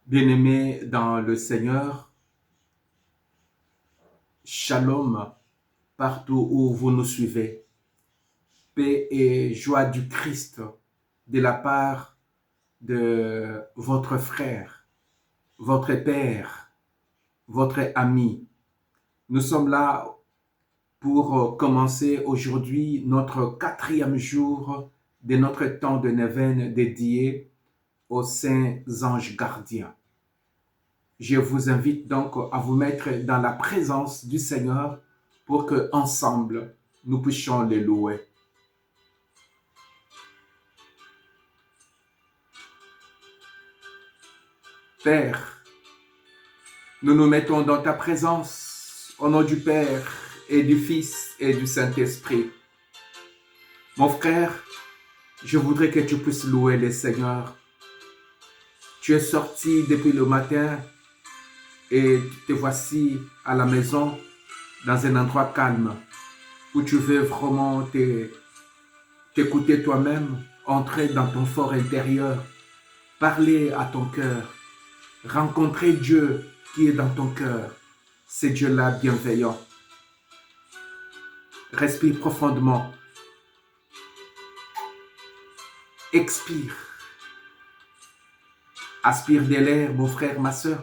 Bien-aimés dans le Seigneur, shalom partout où vous nous suivez. Paix et joie du Christ de la part de votre frère, votre père, votre ami. Nous sommes là pour commencer aujourd'hui notre 4e jour de notre temps de neuvaine dédié aux saints anges gardiens. Je vous invite donc à vous mettre dans la présence du Seigneur pour que ensemble nous puissions le louer. Père, nous nous mettons dans ta présence au nom du Père et du Fils et du Saint-Esprit. Mon frère, je voudrais que tu puisses louer le Seigneur. Tu es sorti depuis le matin et te voici à la maison dans un endroit calme où tu veux vraiment t'écouter toi-même, entrer dans ton fort intérieur, parler à ton cœur, rencontrer Dieu qui est dans ton cœur, c'est Dieu-là bienveillant. Respire profondément. Expire. Aspire de l'air, mon frère, ma soeur.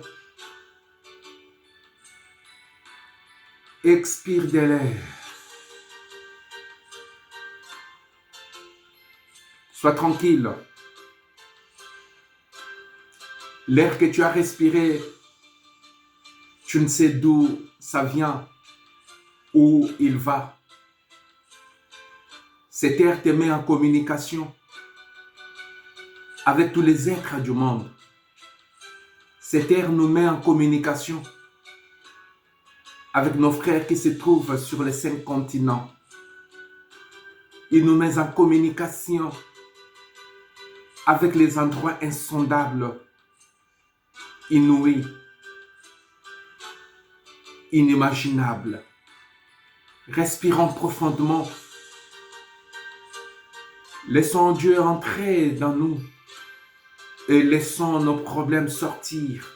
Expire de l'air. Sois tranquille. L'air que tu as respiré, tu ne sais d'où ça vient, où il va. Cet air te met en communication avec tous les êtres du monde. Cet air nous met en communication avec nos frères qui se trouvent sur les 5 continents. Il nous met en communication avec les endroits insondables, inouïs, inimaginables. Respirons profondément. Laissons Dieu entrer dans nous et laissons nos problèmes sortir,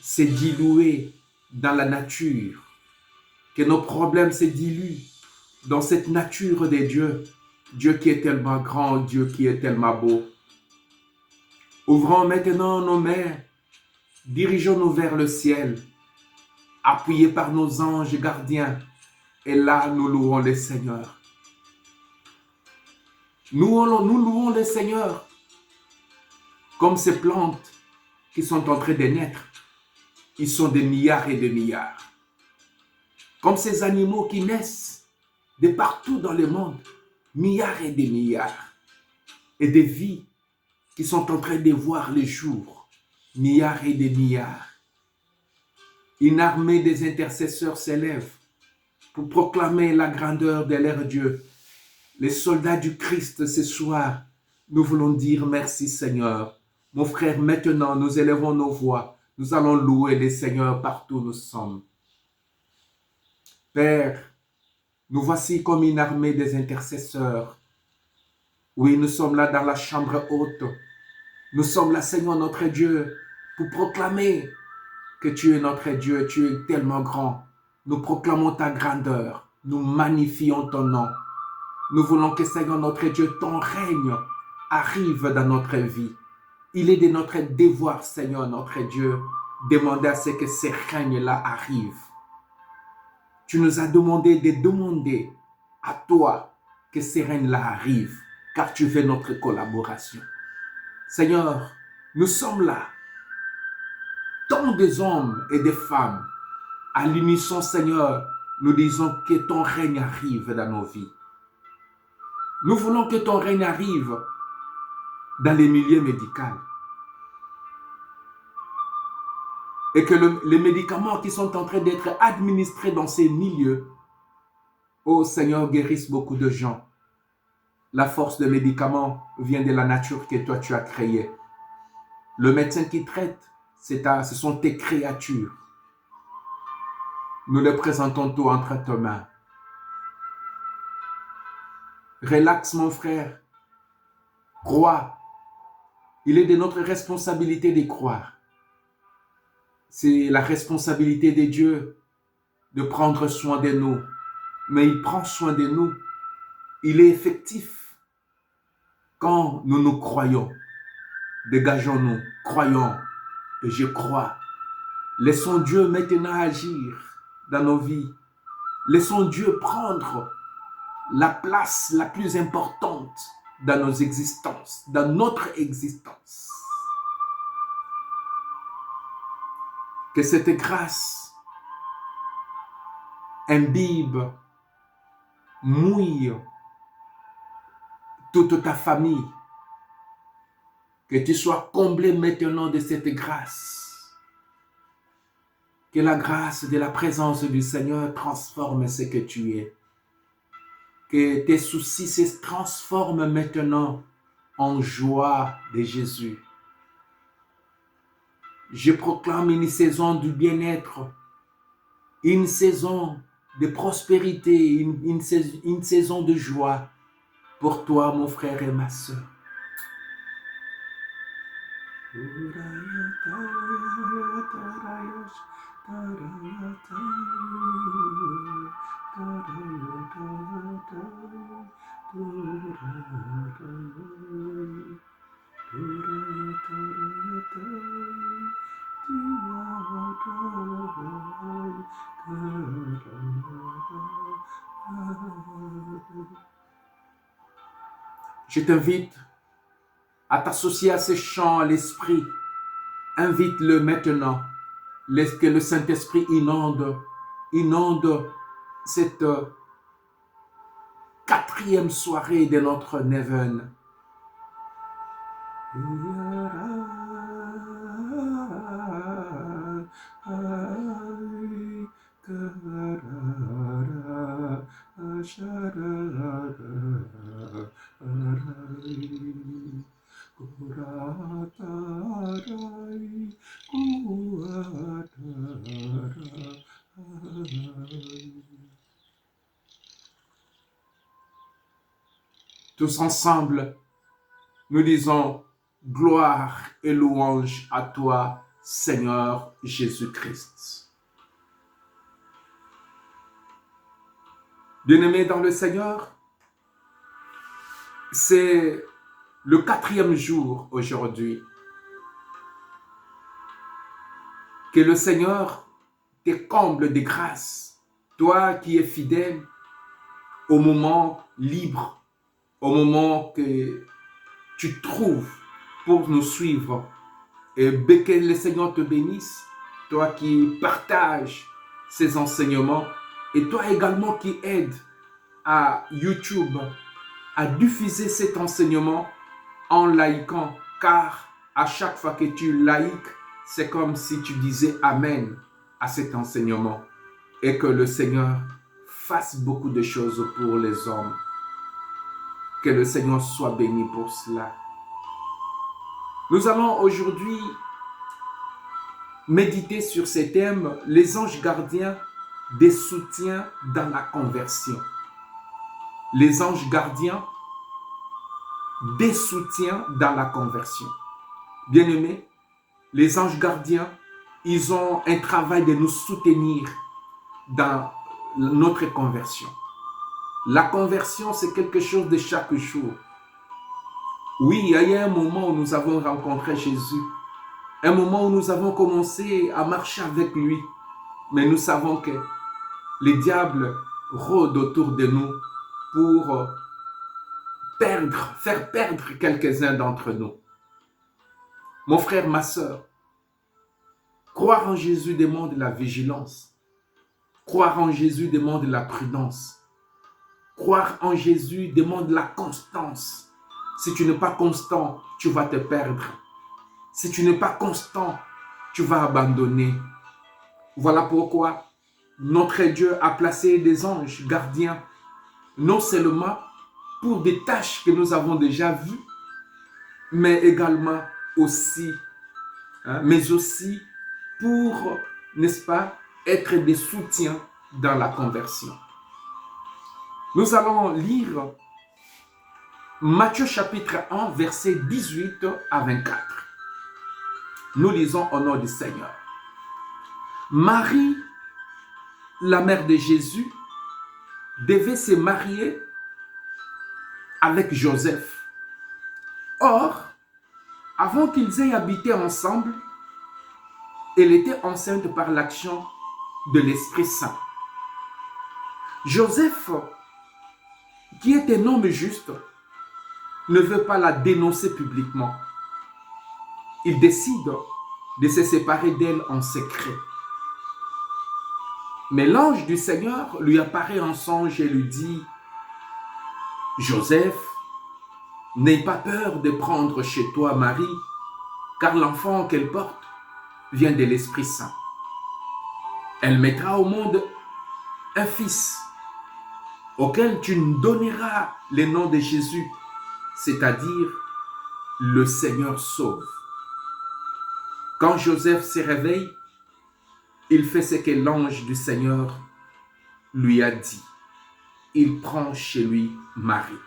se diluer dans la nature. Que nos problèmes se diluent dans cette nature de Dieu. Dieu qui est tellement grand, Dieu qui est tellement beau. Ouvrons maintenant nos mains, dirigeons-nous vers le ciel, appuyés par nos anges gardiens. Et là, nous louons le Seigneur. Nous louons le Seigneur comme ces plantes qui sont en train de naître. Ils sont des milliards et des milliards. Comme ces animaux qui naissent de partout dans le monde, milliards et des milliards. Et des vies qui sont en train de voir le jour, milliards et des milliards. Une armée des intercesseurs s'élève pour proclamer la grandeur de leur Dieu. Les soldats du Christ ce soir, nous voulons dire merci Seigneur. Mon frère, maintenant nous élevons nos voix. Nous allons louer le Seigneur partout où nous sommes. Père, nous voici comme une armée des intercesseurs. Oui, nous sommes là dans la chambre haute. Nous sommes là, Seigneur notre Dieu, pour proclamer que tu es notre Dieu, tu es tellement grand. Nous proclamons ta grandeur, nous magnifions ton nom. Nous voulons que, Seigneur notre Dieu, ton règne arrive dans notre vie. Il est de notre devoir, Seigneur notre Dieu, demander à ce que ce règne-là arrive. Tu nous as demandé de demander à toi que ce règne-là arrive, car tu veux notre collaboration. Seigneur, nous sommes là, tant des hommes et des femmes, à l'unisson, Seigneur, nous disons que ton règne arrive dans nos vies. Nous voulons que ton règne arrive dans les milieux médicaux. Et que les médicaments qui sont en train d'être administrés dans ces milieux, oh Seigneur, guérissent beaucoup de gens. La force des médicaments vient de la nature que toi tu as créée. Le médecin qui traite, ce sont tes créatures. Nous les présentons tout entre tes mains. Relaxe mon frère. Crois Il est de notre responsabilité de croire. C'est la responsabilité de Dieu de prendre soin de nous. Mais il prend soin de nous. Il est effectif quand nous nous croyons. Dégageons-nous, croyons, et je crois. Laissons Dieu maintenant agir dans nos vies. Laissons Dieu prendre la place la plus importante dans nos existences, dans notre existence. Que cette grâce imbibe, mouille toute ta famille. Que tu sois comblé maintenant de cette grâce. Que la grâce de la présence du Seigneur transforme ce que tu es. Que tes soucis se transforment maintenant en joie de Jésus. Je proclame une saison du bien-être, une saison de prospérité, une saison de joie pour toi, mon frère et ma soeur. Je t'invite à t'associer à ce chant à l'esprit. Invite-le maintenant. Laisse que le Saint-Esprit inonde cette quatrième soirée de notre Neven. Tous ensemble, nous disons gloire et louange à toi, Seigneur Jésus-Christ. Bien-aimés dans le Seigneur, c'est le 4e jour aujourd'hui. Que le Seigneur te comble de grâce, toi qui es fidèle au moment libre, au moment que tu trouves pour nous suivre. Et que le Seigneur te bénisse, toi qui partages ces enseignements et toi également qui aides à YouTube à diffuser cet enseignement en likant, car à chaque fois que tu likes, c'est comme si tu disais Amen à cet enseignement et que le Seigneur fasse beaucoup de choses pour les hommes. Que le Seigneur soit béni pour cela. Nous allons aujourd'hui méditer sur ces thèmes, les anges gardiens des soutiens dans la conversion. Les anges gardiens des soutiens dans la conversion. Bien-aimés, les anges gardiens, ils ont un travail de nous soutenir dans notre conversion. La conversion, c'est quelque chose de chaque jour. Oui, il y a un moment où nous avons rencontré Jésus, un moment où nous avons commencé à marcher avec lui, mais nous savons que le diable rôde autour de nous pour faire perdre quelques-uns d'entre nous. Mon frère, ma soeur, croire en Jésus demande la vigilance. Croire en Jésus demande la prudence. Croire en Jésus demande la constance. Si tu n'es pas constant, tu vas te perdre. Si tu n'es pas constant, tu vas abandonner. Voilà pourquoi notre Dieu a placé des anges gardiens, non seulement pour des tâches que nous avons déjà vues, mais également aussi, mais aussi pour, n'est-ce pas, être des soutiens dans la conversion. Nous allons lire Matthieu chapitre 1, versets 18 à 24. Nous lisons au nom du Seigneur. Marie, la mère de Jésus, devait se marier avec Joseph. Or, avant qu'ils aient habité ensemble, elle était enceinte par l'action de l'Esprit Saint. Joseph, qui est un homme juste, ne veut pas la dénoncer publiquement. Il décide de se séparer d'elle en secret. Mais l'ange du Seigneur lui apparaît en songe et lui dit: Joseph, n'aie pas peur de prendre chez toi Marie, car l'enfant qu'elle porte vient de l'Esprit Saint. Elle mettra au monde un fils, auquel tu donneras le nom de Jésus, c'est-à-dire le Seigneur sauve. Quand Joseph se réveille, il fait ce que l'ange du Seigneur lui a dit. Il prend chez lui Marie.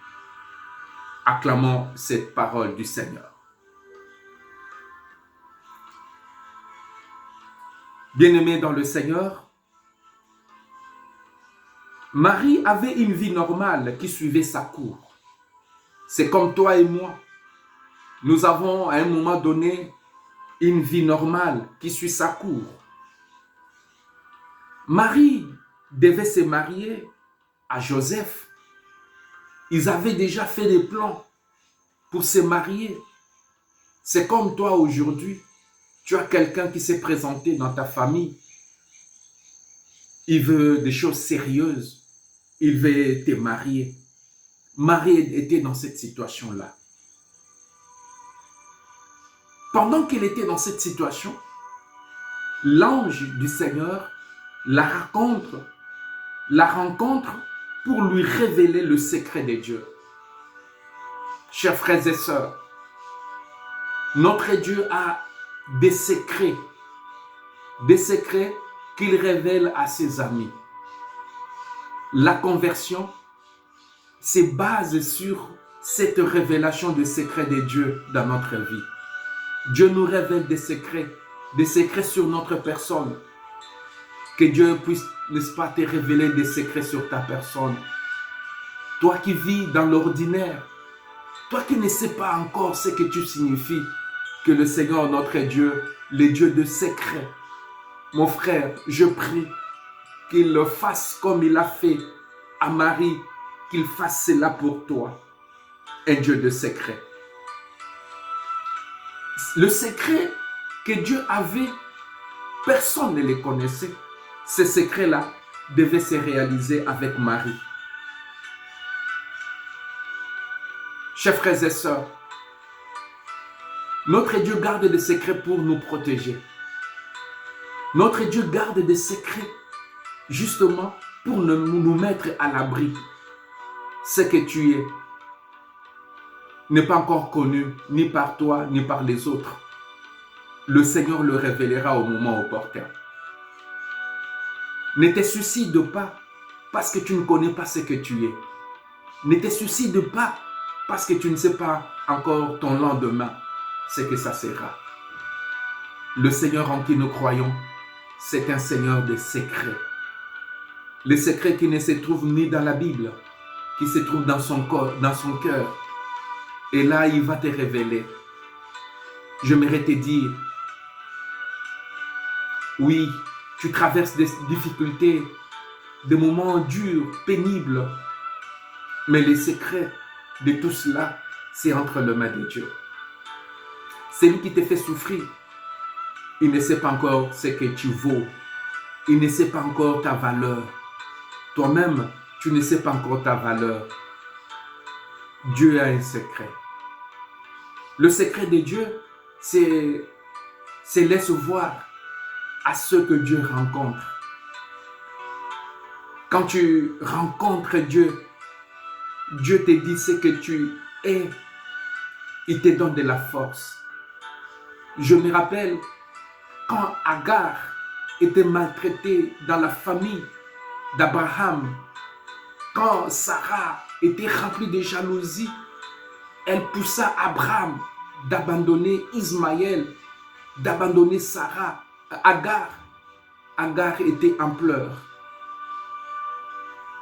Acclamons cette parole du Seigneur. Bien-aimés dans le Seigneur, Marie avait une vie normale qui suivait sa cour. C'est comme toi et moi. Nous avons à un moment donné une vie normale qui suit sa cour. Marie devait se marier à Joseph. Ils avaient déjà fait des plans pour se marier. C'est comme toi aujourd'hui. Tu as quelqu'un qui s'est présenté dans ta famille. Il veut des choses sérieuses. Il veut te marier. Marie était dans cette situation-là. Pendant qu'elle était dans cette situation, l'ange du Seigneur la rencontre pour lui révéler le secret de Dieu. Chers frères et sœurs, notre Dieu a des secrets qu'il révèle à ses amis. La conversion se base sur cette révélation des secrets de Dieu dans notre vie. Dieu nous révèle des secrets sur notre personne. Que Dieu puisse, n'est-ce pas, te révéler des secrets sur ta personne. Toi qui vis dans l'ordinaire, toi qui ne sais pas encore ce que tu signifies, que le Seigneur, notre Dieu, le Dieu de secrets, mon frère, je prie qu'il le fasse comme il a fait à Marie, qu'il fasse cela pour toi, un Dieu de secrets. Le secret que Dieu avait, personne ne les connaissait. Ces secrets-là devaient se réaliser avec Marie. Chers frères et sœurs, notre Dieu garde des secrets pour nous protéger. Notre Dieu garde des secrets justement pour nous mettre à l'abri. Ce que tu es n'est pas encore connu ni par toi ni par les autres. Le Seigneur le révélera au moment opportun. Ne te suicide pas parce que tu ne connais pas ce que tu es. Ne te suicide pas parce que tu ne sais pas encore ton lendemain, ce que ça sera. Le Seigneur en qui nous croyons, c'est un Seigneur de secrets. Les secrets qui ne se trouvent ni dans la Bible, qui se trouvent dans son corps, dans son cœur. Et là, il va te révéler. J'aimerais te dire, oui, tu traverses des difficultés, des moments durs, pénibles. Mais les secrets de tout cela, c'est entre les mains de Dieu. C'est lui qui te fait souffrir. Il ne sait pas encore ce que tu vaux. Il ne sait pas encore ta valeur. Toi-même, tu ne sais pas encore ta valeur. Dieu a un secret. Le secret de Dieu, c'est laisse voir à ceux que Dieu rencontre. Quand tu rencontres Dieu, Dieu te dit ce que tu es. Il te donne de la force. Je me rappelle quand Agar était maltraitée dans la famille d'Abraham, quand Sarah était remplie de jalousie, elle poussa Abraham d'abandonner Ismaël, d'abandonner Sarah, Agar. Agar était en pleurs.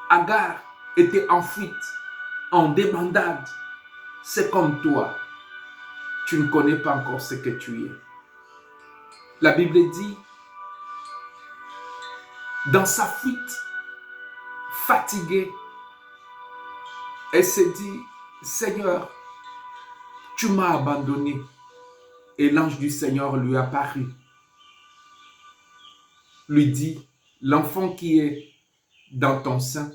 Agar était en fuite, en débandade. C'est comme toi. Tu ne connais pas encore ce que tu es. La Bible dit, dans sa fuite, fatiguée, elle s'est dit, Seigneur, tu m'as abandonné. Et l'ange du Seigneur lui apparut, lui dit, l'enfant qui est dans ton sein,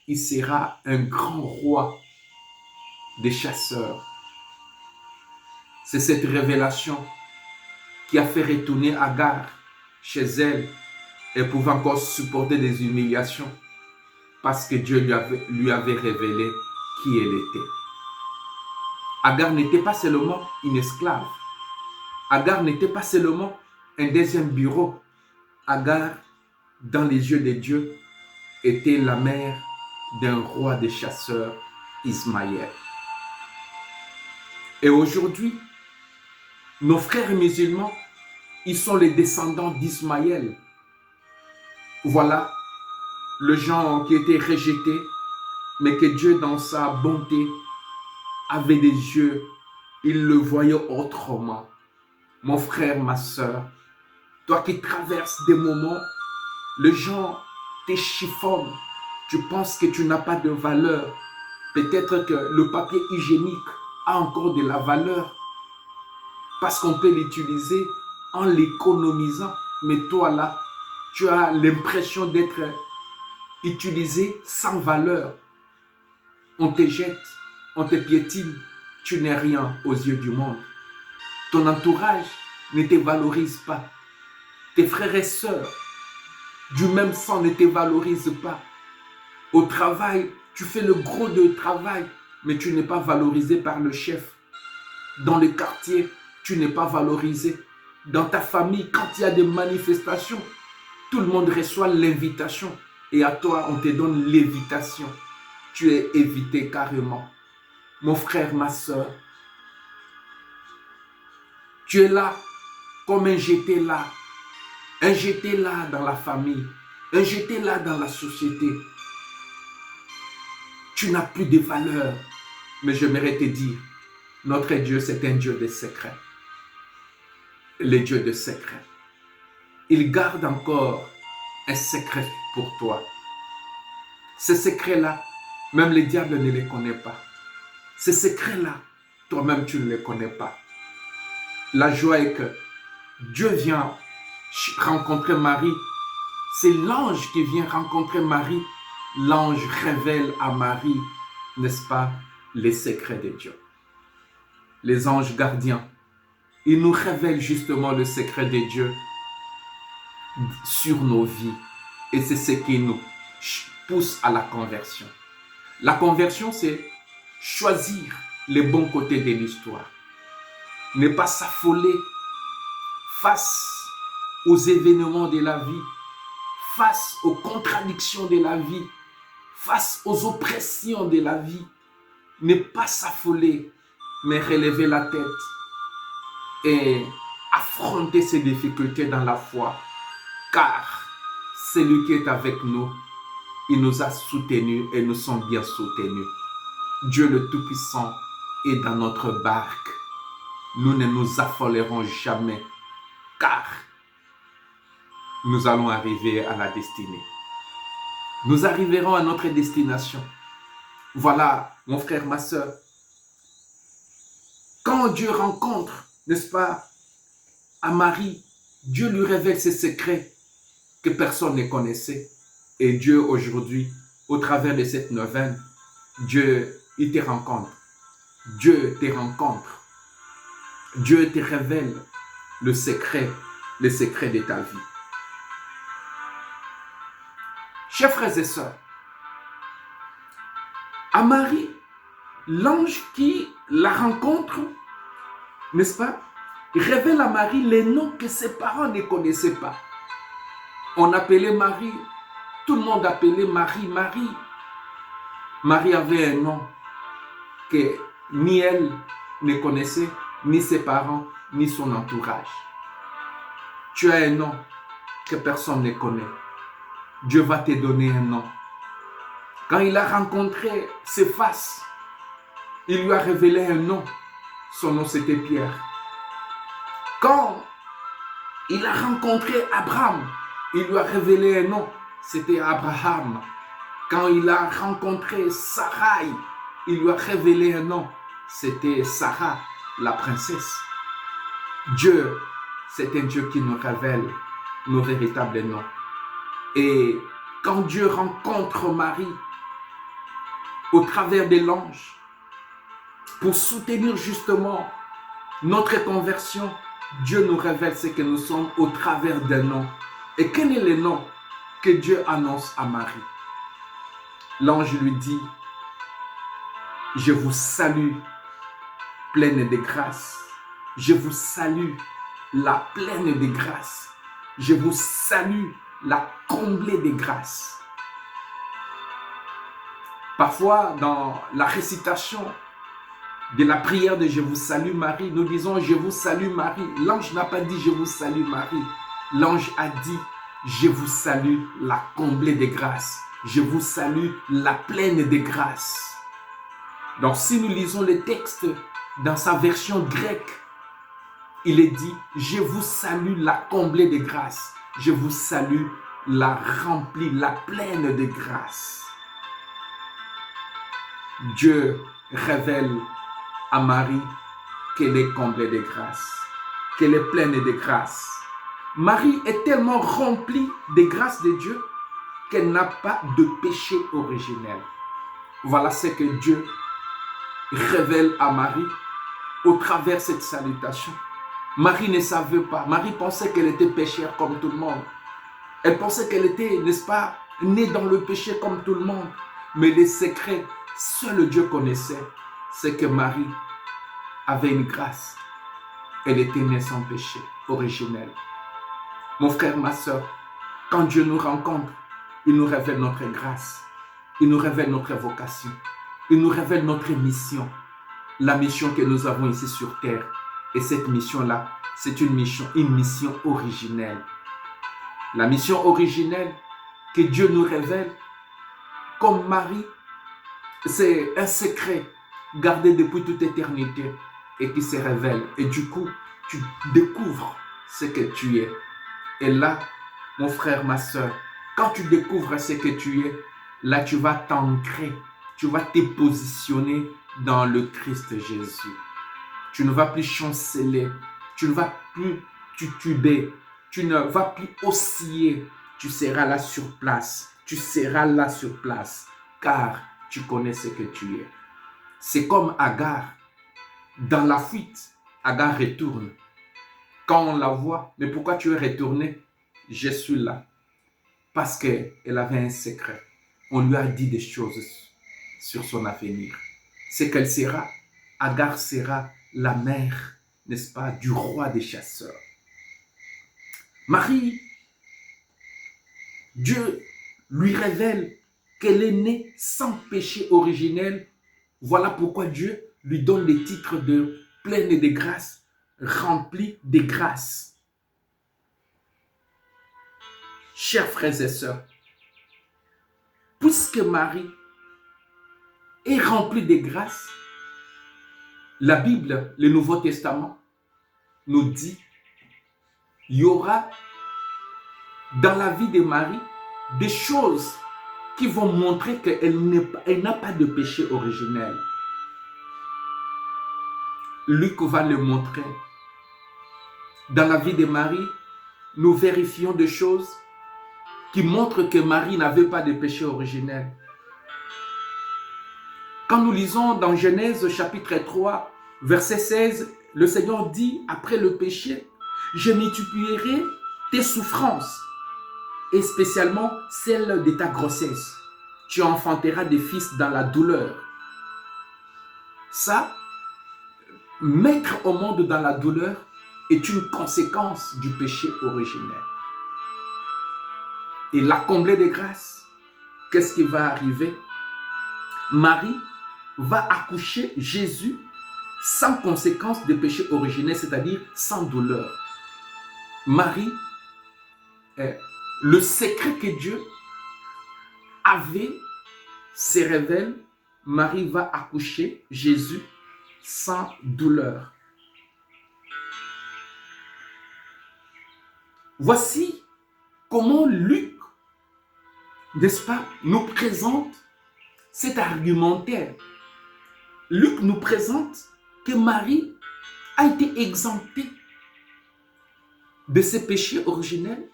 il sera un grand roi des chasseurs. C'est cette révélation qui a fait retourner Agar chez elle et pouvait encore supporter des humiliations parce que Dieu lui avait révélé qui elle était. Agar n'était pas seulement une esclave. Agar n'était pas seulement un deuxième bureau. Agar, dans les yeux de Dieu, était la mère d'un roi des chasseurs, Ismaël. Et aujourd'hui, nos frères musulmans, ils sont les descendants d'Ismaël. Voilà le genre qui était rejeté, mais que Dieu, dans sa bonté, avait des yeux. Il le voyait autrement. Mon frère, ma soeur, toi qui traverses des moments, le gens te chiffonne. Tu penses que tu n'as pas de valeur. Peut-être que le papier hygiénique a encore de la valeur parce qu'on peut l'utiliser en l'économisant. Mais toi là, tu as l'impression d'être utilisé sans valeur. On te jette, on te piétine. Tu n'es rien aux yeux du monde. Ton entourage ne te valorise pas. Tes frères et sœurs du même sang ne te valorisent pas. Au travail, tu fais le gros de travail, mais tu n'es pas valorisé par le chef. Dans le quartier, tu n'es pas valorisé. Dans ta famille, quand il y a des manifestations, tout le monde reçoit l'invitation. Et à toi, on te donne l'évitation. Tu es évité carrément. Mon frère, ma soeur, tu es là comme un jeté là. Un jeté là dans la famille. Un jeté là dans la société. Tu n'as plus de valeur. Mais j'aimerais te dire, notre Dieu, c'est un Dieu de secrets. Le Dieu de secrets. Il garde encore un secret pour toi. Ces secrets-là, même le diable ne les connaît pas. Ces secrets-là, toi-même, tu ne les connais pas. La joie est que Dieu vient rencontrer Marie. C'est l'ange qui vient rencontrer Marie. L'ange révèle à Marie, n'est-ce pas, les secrets de Dieu. Les anges gardiens, ils nous révèlent justement le secret de Dieu sur nos vies. Et c'est ce qui nous pousse à la conversion. La conversion, c'est choisir les bons côtés de l'histoire. Ne pas s'affoler face aux événements de la vie, face aux contradictions de la vie, face aux oppressions de la vie. Ne pas s'affoler, mais relever la tête et affronter ces difficultés dans la foi. Car celui qui est avec nous, il nous a soutenus et nous sommes bien soutenus. Dieu le Tout-Puissant est dans notre barque. Nous ne nous affolerons jamais, car nous allons arriver à la destinée. Nous arriverons à notre destination. Voilà, mon frère, ma soeur. Quand Dieu rencontre, n'est-ce pas, à Marie, Dieu lui révèle ses secrets que personne ne connaissait. Et Dieu, aujourd'hui, au travers de cette neuvaine, Dieu, il te rencontre. Dieu te rencontre. Dieu te révèle le secret de ta vie. Chers frères et sœurs, à Marie, l'ange qui la rencontre, n'est-ce pas, révèle à Marie les noms que ses parents ne connaissaient pas. On appelait Marie, tout le monde appelait Marie, Marie. Marie avait un nom que ni elle ne connaissait, ni ses parents, ni son entourage. Tu as un nom que personne ne connaît. Dieu va te donner un nom. Quand il a rencontré ses faces, il lui a révélé un nom. Son nom, c'était Pierre. Quand il a rencontré Abraham, il lui a révélé un nom. C'était Abraham. Quand il a rencontré Sarai, il lui a révélé un nom. C'était Sarah, la princesse. Dieu, c'est un Dieu qui nous révèle nos véritables noms. Et quand Dieu rencontre Marie au travers de l'ange, pour soutenir justement notre conversion, Dieu nous révèle ce que nous sommes au travers d'un nom. Et quel est le nom que Dieu annonce à Marie? L'ange lui dit, je vous salue, pleine de grâce. Je vous salue, la pleine de grâce. Je vous salue, la comblée de grâce. Parfois, dans la récitation de la prière de Je vous salue Marie, nous disons Je vous salue Marie. L'ange n'a pas dit Je vous salue Marie. L'ange a dit Je vous salue, la comblée de grâce. Je vous salue, la pleine de grâce. Donc, si nous lisons le texte dans sa version grecque, il est dit, je vous salue la comblée de grâce. Je vous salue la remplie, la pleine de grâce. Dieu révèle à Marie qu'elle est comblée de grâce, qu'elle est pleine de grâce. Marie est tellement remplie de grâce de Dieu qu'elle n'a pas de péché originel. Voilà ce que Dieu révèle à Marie au travers de cette salutation. Marie ne savait pas. Marie pensait qu'elle était péchère comme tout le monde. Elle pensait qu'elle était, n'est-ce pas, née dans le péché comme tout le monde. Mais les secrets, seul Dieu connaissait. C'est que Marie avait une grâce. Elle était née sans péché originel. Mon frère, ma soeur, quand Dieu nous rencontre, il nous révèle notre grâce. Il nous révèle notre vocation. Il nous révèle notre mission. La mission que nous avons ici sur terre. Et cette mission-là, c'est une mission originelle. La mission originelle que Dieu nous révèle, comme Marie, c'est un secret gardé depuis toute éternité et qui se révèle. Et du coup, tu découvres ce que tu es. Et là, mon frère, ma soeur, quand tu découvres ce que tu es, là, tu vas t'ancrer, tu vas te positionner dans le Christ Jésus. Tu ne vas plus chanceler, tu ne vas plus tituber, tu ne vas plus osciller. Tu seras là sur place, tu seras là sur place, car tu connais ce que tu es. C'est comme Agar, dans la fuite, Agar retourne. Quand on la voit, mais pourquoi tu es retourné? Je suis là. Parce qu'elle avait un secret. On lui a dit des choses sur son avenir. C'est qu'elle sera, Agar sera la mère, n'est-ce pas, du roi des chasseurs. Marie, Dieu lui révèle qu'elle est née sans péché originel. Voilà pourquoi Dieu lui donne le titre de pleine de grâce, remplie de grâce. Chers frères et sœurs, puisque Marie est remplie de grâce, la Bible, le Nouveau Testament, nous dit il y aura dans la vie de Marie des choses qui vont montrer qu'elle n'a pas de péché originel. Luc va le montrer. Dans la vie de Marie, nous vérifions des choses qui montrent que Marie n'avait pas de péché originel. Quand nous lisons dans Genèse chapitre 3, verset 16, le Seigneur dit, après le péché, je multiplierai tes souffrances, et spécialement celles de ta grossesse. Tu enfanteras des fils dans la douleur. Ça, mettre au monde dans la douleur est une conséquence du péché originel. Et la comblée de grâce, qu'est-ce qui va arriver? Marie va accoucher Jésus sans conséquence de péché originel, c'est-à-dire sans douleur. Marie, le secret que Dieu avait se révèle. Marie va accoucher Jésus sans douleur. Voici comment Luc, n'est-ce pas, nous présente cet argumentaire. Luc nous présente que Marie a été exemptée de ses péchés originels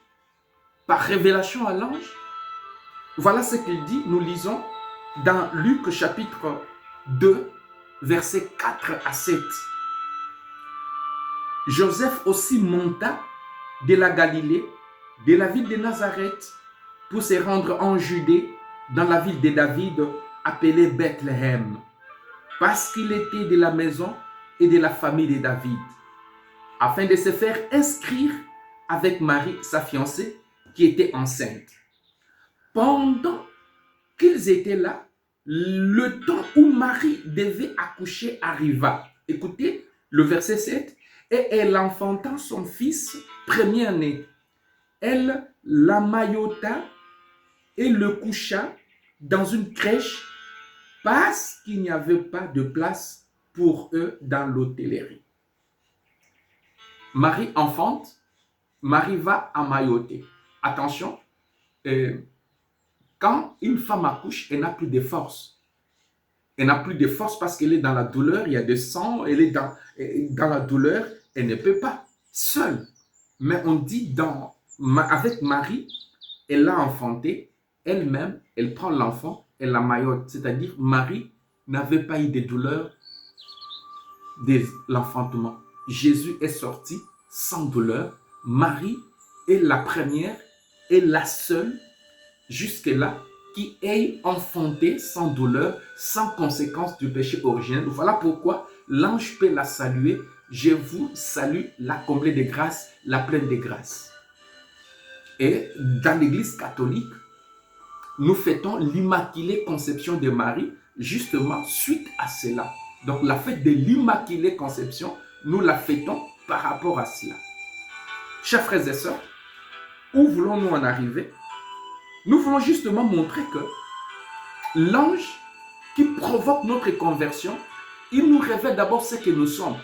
par révélation à l'ange. Voilà ce qu'il dit, nous lisons dans Luc chapitre 2, versets 4 à 7. Joseph aussi monta de la Galilée, de la ville de Nazareth, pour se rendre en Judée, dans la ville de David, appelée Bethléem, parce qu'il était de la maison et de la famille de David, afin de se faire inscrire avec Marie, sa fiancée, qui était enceinte. Pendant qu'ils étaient là, le temps où Marie devait accoucher arriva. Écoutez le verset 7. Et elle enfanta son fils premier-né. Elle l'amaillota et le coucha dans une crèche parce qu'il n'y avait pas de place pour eux dans l'hôtellerie. Marie enfante, Marie va amailloter. Attention, quand une femme accouche, elle n'a plus de force. Elle n'a plus de force parce qu'elle est dans la douleur, il y a du sang, elle est dans la douleur, elle ne peut pas seule. Mais on dit avec Marie, elle l'a enfanté, elle-même, elle prend l'enfant, elle la maillote. C'est-à-dire, Marie n'avait pas eu de douleur de l'enfantement. Jésus est sorti sans douleur. Marie est la première et la seule jusque-là qui ait enfanté sans douleur, sans conséquence du péché originel. Voilà pourquoi l'ange peut la saluer. Je vous salue, la comblée de grâce, la pleine de grâce. Et dans l'Église catholique, nous fêtons l'Immaculée Conception de Marie, justement suite à cela. Donc la fête de l'Immaculée Conception, nous la fêtons par rapport à cela. Chers frères et sœurs, où voulons-nous en arriver? Nous voulons justement montrer que l'ange qui provoque notre conversion, il nous révèle d'abord ce que nous sommes.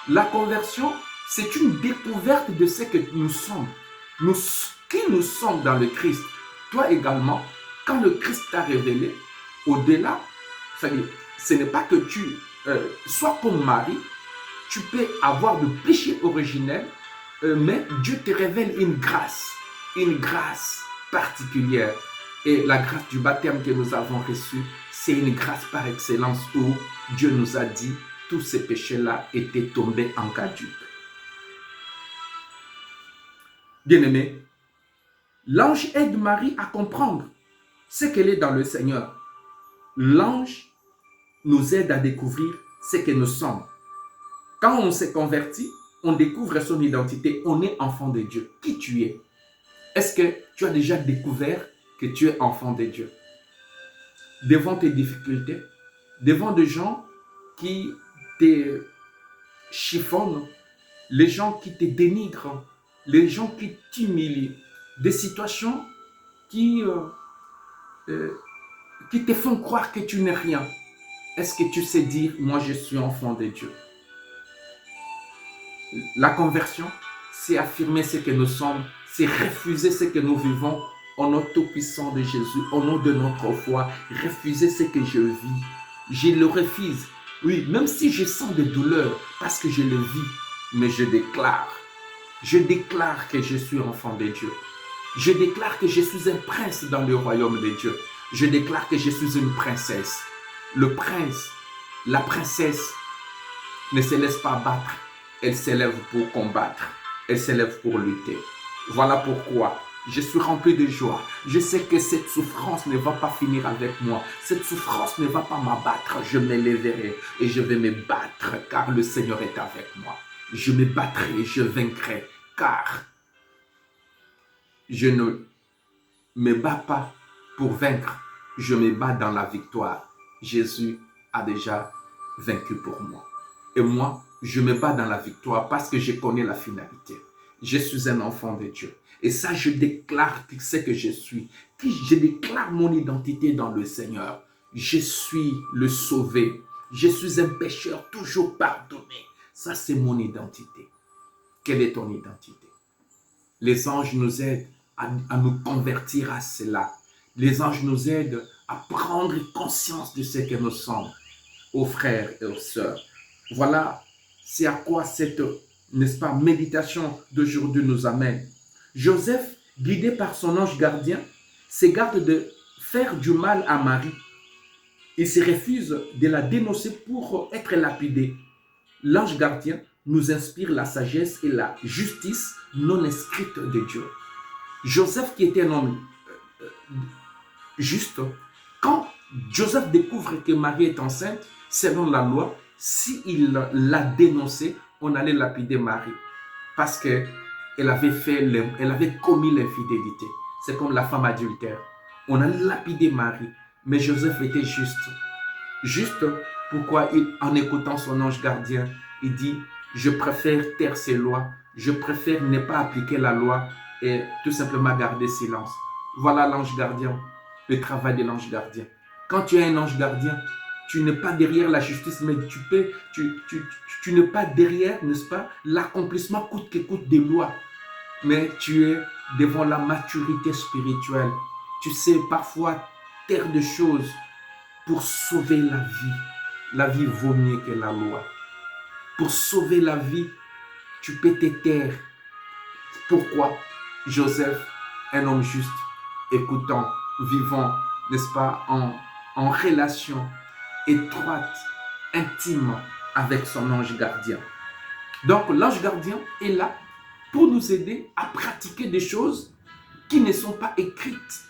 La conversion, c'est une découverte de ce que nous sommes. Qui nous sommes dans le Christ. Toi également, quand le Christ t'a révélé, au-delà, c'est-à-dire, ce n'est pas que tu sois comme Marie, tu peux avoir de péché originel, mais Dieu te révèle une grâce particulière. Et la grâce du baptême que nous avons reçu, c'est une grâce par excellence où Dieu nous a dit tous ces péchés-là étaient tombés en caduc. Bien-aimés, l'ange aide Marie à comprendre ce qu'elle est dans le Seigneur. L'ange nous aide à découvrir ce que nous sommes. Quand on s'est converti, on découvre son identité. On est enfant de Dieu. Qui tu es? Est-ce que tu as déjà découvert que tu es enfant de Dieu? Devant tes difficultés, devant des gens qui te chiffonnent, les gens qui te dénigrent, les gens qui t'humilient, des situations qui te font croire que tu n'es rien. Est-ce que tu sais dire, moi je suis enfant de Dieu? La conversion, c'est affirmer ce que nous sommes, c'est refuser ce que nous vivons au nom tout-puissant de Jésus, au nom de notre foi. Refuser ce que je vis. Je le refuse. Oui, même si je sens des douleurs parce que je le vis, mais je déclare que je suis enfant de Dieu. Je déclare que je suis un prince dans le royaume de Dieu. Je déclare que je suis une princesse. Le prince, la princesse ne se laisse pas battre. Elle s'élève pour combattre. Elle s'élève pour lutter. Voilà pourquoi je suis rempli de joie. Je sais que cette souffrance ne va pas finir avec moi. Cette souffrance ne va pas m'abattre. Je m'élèverai et je vais me battre car le Seigneur est avec moi. Je me battrai et je vaincrai car je ne me bats pas pour vaincre. Je me bats dans la victoire. Jésus a déjà vaincu pour moi. Et moi, je me bats dans la victoire parce que je connais la finalité. Je suis un enfant de Dieu. Et ça, je déclare ce que je suis. Je déclare mon identité dans le Seigneur. Je suis le sauvé. Je suis un pécheur toujours pardonné. Ça, c'est mon identité. Quelle est ton identité? Les anges nous aident à nous convertir à cela. Les anges nous aident à prendre conscience de ce que nous sommes, aux frères et aux sœurs. Voilà, c'est à quoi cette, n'est-ce pas, méditation d'aujourd'hui nous amène. Joseph, guidé par son ange gardien, s'égarde de faire du mal à Marie. Il se refuse de la dénoncer pour être lapidé. L'ange gardien nous inspire la sagesse et la justice non inscrite de Dieu. Joseph, qui était un homme juste, quand Joseph découvre que Marie est enceinte, selon la loi, s'il l'a dénoncé, on allait lapider Marie parce qu'elle avait commis l'infidélité. C'est comme la femme adultère. On a lapidé Marie, mais Joseph était juste. Juste, pourquoi en écoutant son ange gardien, il dit, je préfère taire ces lois, je préfère ne pas appliquer la loi et tout simplement garder silence. Voilà l'ange gardien, le travail de l'ange gardien. Quand tu es un ange gardien, tu n'es pas derrière la justice, mais tu n'es pas derrière, n'est-ce pas, l'accomplissement coûte que coûte des lois. Mais tu es devant la maturité spirituelle. Tu sais parfois taire des choses pour sauver la vie. La vie vaut mieux que la loi. Pour sauver la vie, tu peux te taire. Pourquoi Joseph, un homme juste, écoutant, vivant, n'est-ce pas, en relation étroite, intime avec son ange gardien. Donc l'ange gardien est là pour nous aider à pratiquer des choses qui ne sont pas écrites,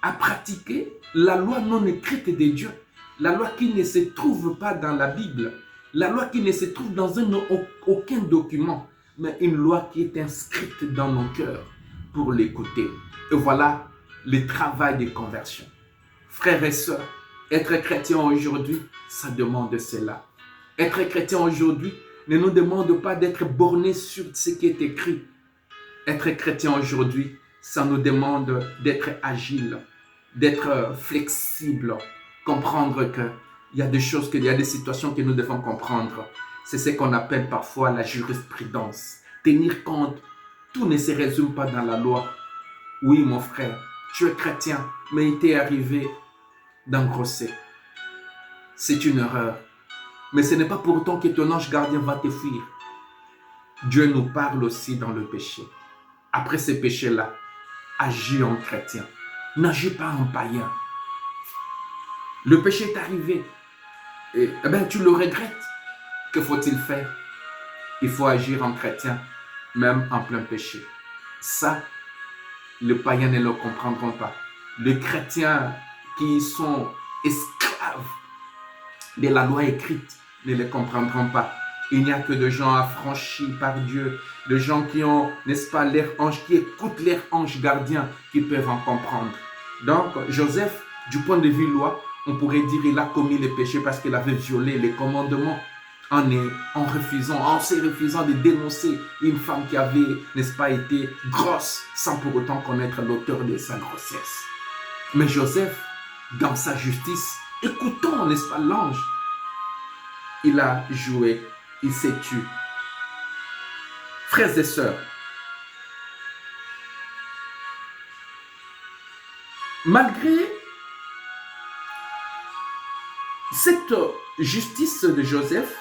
à pratiquer la loi non écrite de Dieu, la loi qui ne se trouve pas dans la Bible, la loi qui ne se trouve dans aucun document, mais une loi qui est inscrite dans nos cœurs pour l'écouter. Et voilà le travail de conversion. Frères et sœurs, être chrétien aujourd'hui, ça demande cela. Être chrétien aujourd'hui ne nous demande pas d'être borné sur ce qui est écrit. Être chrétien aujourd'hui, ça nous demande d'être agile, d'être flexible, comprendre qu'il y a des choses, qu'il y a des situations que nous devons comprendre. C'est ce qu'on appelle parfois la jurisprudence. Tenir compte, tout ne se résume pas dans la loi. Oui, mon frère, tu es chrétien, mais il t'est arrivé d'engrosser. C'est une erreur. Mais ce n'est pas pour autant que ton ange gardien va te fuir. Dieu nous parle aussi dans le péché. Après ce péché-là, agis en chrétien. N'agis pas en païen. Le péché est arrivé. Et tu le regrettes. Que faut-il faire? Il faut agir en chrétien, même en plein péché. Ça, les païens ne le comprendront pas. Les chrétiens qui sont esclaves de la loi écrite ne le comprendront pas. Il n'y a que de gens affranchis par Dieu, de gens qui ont, n'est-ce pas, leur ange, qui écoutent leur ange gardien, qui peuvent en comprendre. Donc, Joseph, du point de vue loi, on pourrait dire qu'il a commis le péché parce qu'il avait violé les commandements en se refusant de dénoncer une femme qui avait, n'est-ce pas, été grosse sans pour autant connaître l'auteur de sa grossesse. Mais Joseph, dans sa justice, écoutons, n'est-ce pas, l'ange, il a joué, il s'est tué. Frères et sœurs, malgré cette justice de Joseph,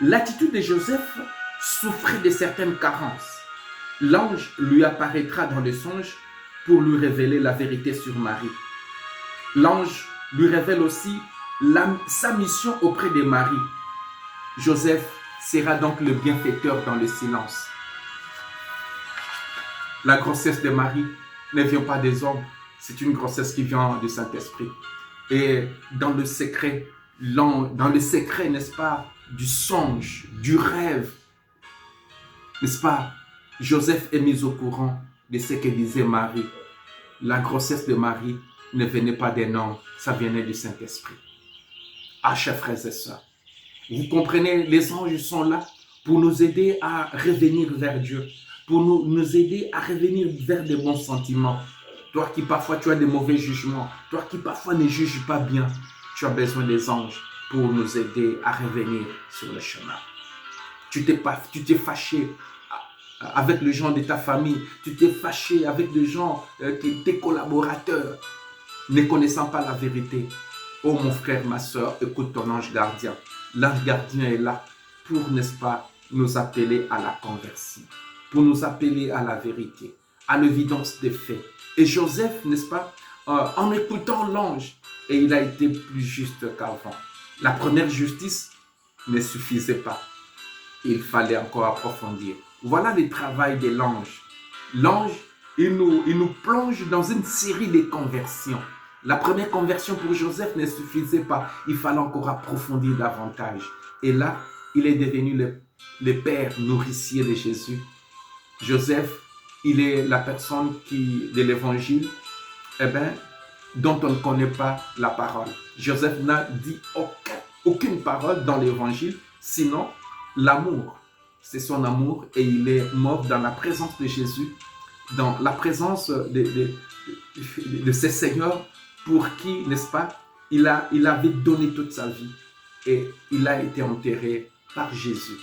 l'attitude de Joseph souffrait de certaines carences. L'ange lui apparaîtra dans le songe pour lui révéler la vérité sur Marie. L'ange lui révèle aussi sa mission auprès de Marie. Joseph sera donc le bienfaiteur dans le silence. La grossesse de Marie ne vient pas des hommes, c'est une grossesse qui vient du Saint-Esprit. Et dans le secret, n'est-ce pas, du songe, du rêve, n'est-ce pas, Joseph est mis au courant de ce que disait Marie. La grossesse de Marie ne venait pas d'un homme, ça venait du Saint-Esprit. Ah, chers frères et sœurs, Vous comprenez, les anges sont là pour nous aider à revenir vers Dieu, pour nous aider à revenir vers des bons sentiments. Toi qui parfois tu as des mauvais jugements, toi qui parfois ne juges pas bien, tu as besoin des anges pour nous aider à revenir sur le chemin. Tu t'es fâché avec les gens de ta famille, tu t'es fâché avec les gens, tes collaborateurs, ne connaissant pas la vérité. Oh mon frère, ma soeur, écoute ton ange gardien. L'ange gardien est là pour, n'est-ce pas, nous appeler à la conversion, pour nous appeler à la vérité, à l'évidence des faits. Et Joseph, n'est-ce pas, en écoutant l'ange, et il a été plus juste qu'avant. La première justice ne suffisait pas. Il fallait encore approfondir. Voilà le travail de l'ange. L'ange, il nous plonge dans une série de conversions. La première conversion pour Joseph ne suffisait pas. Il fallait encore approfondir davantage. Et là, il est devenu le père nourricier de Jésus. Joseph, il est la personne de l'évangile, dont on ne connaît pas la parole. Joseph n'a dit aucune parole dans l'évangile, sinon l'amour. C'est son amour et il est mort dans la présence de Jésus, dans la présence de ses seigneurs pour qui, n'est-ce pas, il avait donné toute sa vie et il a été enterré par Jésus.